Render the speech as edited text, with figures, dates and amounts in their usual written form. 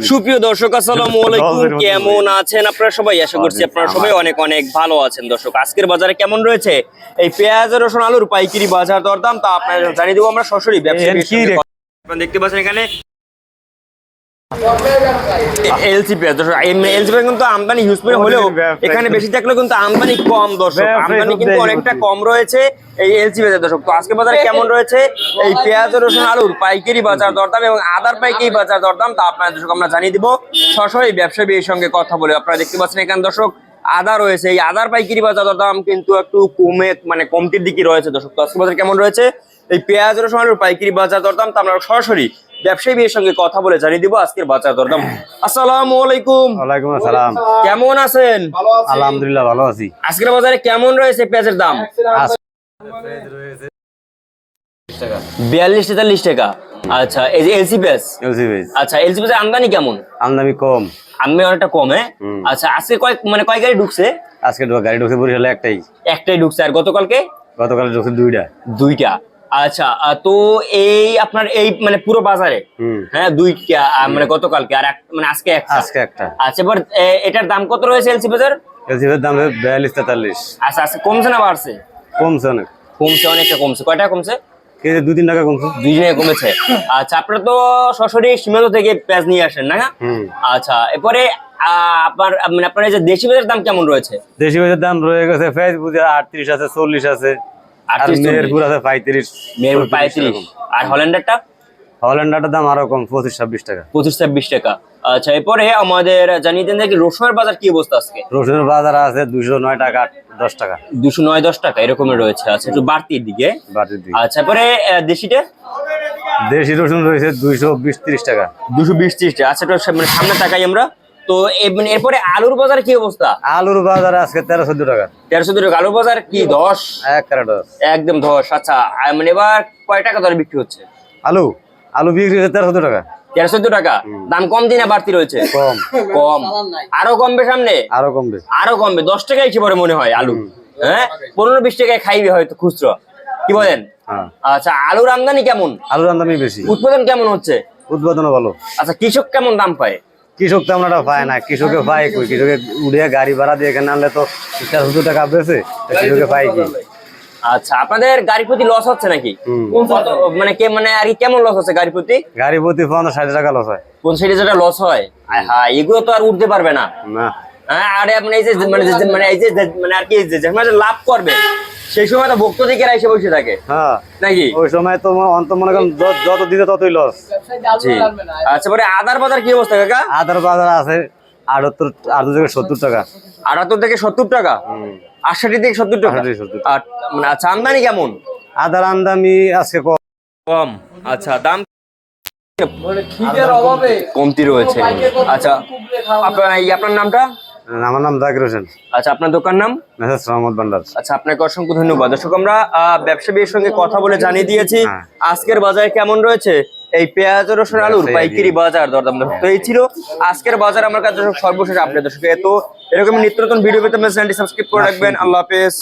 সুপ্রিয় দর্শক আসসালামু আলাইকুম, কেমন আছেন আপনারা সবাই? আশা করছি আপনারা সবাই অনেক অনেক ভালো আছেন। দর্শক, আজকের বাজারে কেমন রয়েছে এই পেঁয়াজ রসুন আলুর পাইকারি বাজার দরদাম তা আপনাদের জানিয়ে দেবো আমরা সরাসরি ব্যবসায়ীর সঙ্গে। আপনারা দেখতে পাচ্ছেন এখানে এলসি পেঁয়াজ। দর্শক, এলসি পেঁয়াজ কিন্তু আমদানি হিউজ পরিমাণে হলেও এখানে বেশি থাকলেও কিন্তু আমদানি কম। দর্শক, আমদানি কিন্তু অনেকটা কম রয়েছে এই এলসি পেঁয়াজ। দর্শক, তো আজকে বাজারে কেমন রয়েছে এই পেঁয়াজ রসুন আলুর পাইকারি বাজার দরদাম এবং আদার পাইকারি বাজার দরদাম তা আপনাদের দর্শক আমরা জানিয়ে দিব সরাসরি ব্যবসায়ীর সঙ্গে কথা বলে। আপনারা দেখতে পাচ্ছেন এখানে দর্শক আদা রয়েছে, এই আদার পাইকারি বাজার দরদাম কিন্তু একটু কমতির দিকে রয়েছে। দর্শক, তো আজকে বাজারে কেমন রয়েছে এই পেঁয়াজ রসুন আলুর পাইকারি বাজার দরদাম তা আমরা সরাসরি ব্যবসায়ীর সঙ্গে কথা বলে জানিয়ে দিব আজকের বাজার দরদাম। আসসালামু আলাইকুম। ওয়ালাইকুম আসসালাম। কেমন আছেন? আলহামদুলিল্লাহ ভালো আছি। আজকের বাজারে কেমন রয়েছে পেঁয়াজের দাম? 42-43 টাকা। আচ্ছা, এই যে এলসি পেঁয়াজ। আচ্ছা, এলসি পেঁয়াজের আমদানি কেমন? আমদানি কম। আমদানি অনেকটা কম। আচ্ছা, আজকে কয় গাড়ি ঢুকছে? আজকে গাড়ি ঢুকছে বরিশালে একটাই ঢুকছে। আর গতকাল ঢুকছে দুইটা। আচ্ছা, তো এই আপনার এই পুরো বাজারে হ্যাঁ দুইটা, গতকালকে আর আজকে একটা। আচ্ছা, এবার এটার দাম কত রয়েছে এলসি পেঁয়াজের? এলসি পেঁয়াজের দাম 42-43। আচ্ছা, আজকে কমছে না বাড়ছে? কমছে অনেকটা কমছে। কয় টাকা কমছে? 2-3 টাকা কমছে। 2 টাকা কমেছে। আচ্ছা, আপনারা তো সরাসরি সীমান্ত থেকে পেঁয়াজ নিয়ে আসেন না? আচ্ছা, এরপরে আপনার এই যে দেশি পেঁয়াজের দাম কেমন রয়েছে? দেশি পেঁয়াজের দাম রয়ে গেছে ফেসবুক 38 আছে, 40 আছে, আর মেহেরপুর আছে 35। মেহেরপুর 35। আর হল্যান্ডারটার দাম আরো কম, 25-26 টাকা। 25-26 টাকা। আচ্ছা, এরপরে আমাদের জানিয়ে দেন যে রসুনের বাজার কি অবস্থা আজকে? রসুনের বাজার আছে 209 টাকা 10 টাকা। 209-10 টাকা এরকমের রয়েছে। আচ্ছা, একটু বাড়তির দিকে। আচ্ছা, এরপরে দেশিটা? দেশি রসুন রয়েছে 220-30 টাকা। 220-30 টাকা। আচ্ছা, সামনে টাকাই আমরা তো। এরপরে আলুর বাজার কি অবস্থা? আলুর বাজার আজকে 13-14 টাকা। 13-14 টাকা। আলুর বাজার কি 10? একদম 10। আচ্ছা, এবার কয় টাকা দরে বিক্রি হচ্ছে আলু বিক্রি হচ্ছে 13-14 টাকা। 13-14 টাকা। দাম কম দিনে বাড়তি রয়েছে? কম। আরো কমবে সামনে? আরো কমবে। 10 টাকায় কি পরে মনে হয় আলু? হ্যাঁ, 15-20 টাকায় খাইবে হয়তো খুচরো, কি বলেন? আচ্ছা, আলুর আমদানি কেমন? আলুর আমদানি বেশি। উৎপাদন কেমন হচ্ছে? উৎপাদনও ভালো। আচ্ছা, কৃষক কেমন দাম পায়? কৃষক তো আমরা পায় না। কৃষকে পায় কই? কৃষকে উড়িয়ে গাড়ি ভাড়া দিয়ে এখানে আনলে তো 13-14 টাকা বেছে, কৃষকে পায় কি? আচ্ছা, আপনাদের গাড়ি প্রতি লস হচ্ছে নাকি? আর কি কেমন লস হচ্ছে গাড়ি প্রতি? গাড়ি প্রতি 50-60 টাকা লস হয়। 50-60 টাকা লস হয়? হ্যাঁ, এগুলো তো আর উঠতে পারবে না। হ্যাঁ, আরে আপনি এই যে আর কি লাভ করবে সেই সময় তো ভক্ত দিকে এসে বসে থাকে নাকি? ওই সময় তো মনে করেন যত দিতে ততই লস। আচ্ছা, পরে আদার বাজার কি অবস্থা কাকা? আদার বাজার আছে 78 থেকে 70 টাকা। 78 থেকে 70 টাকা। 68 থেকে 70 টাকা। আচ্ছা, আমদানি কেমন? আদার আমদানি আজকে কম। আচ্ছা, দাম কমতি রয়েছে। আচ্ছা, আপনার নামটা? আমার নাম জাকির হোসেন। আচ্ছা, আপনার দোকান নাম? মেসার্স রহমত ভান্ডার। আচ্ছা, আপনাকে অসংখ্য ধন্যবাদ। দর্শক, আমরা ব্যবসায়ীর সঙ্গে কথা বলে জানিয়ে দিয়েছি আজকের বাজারে কেমন রয়েছে এই পেঁয়াজ রসুন আলুর পাইকারি বাজার দরদাম। তো এই ছিল আজকের বাজার আমার কাছে সর্বশেষ আপডেট। দর্শক, তো এরকম নিত্য নতুন ভিডিও পেতে চ্যানেলটি সাবস্ক্রাইব করে রাখবেন। আল্লাহ হাফেজ।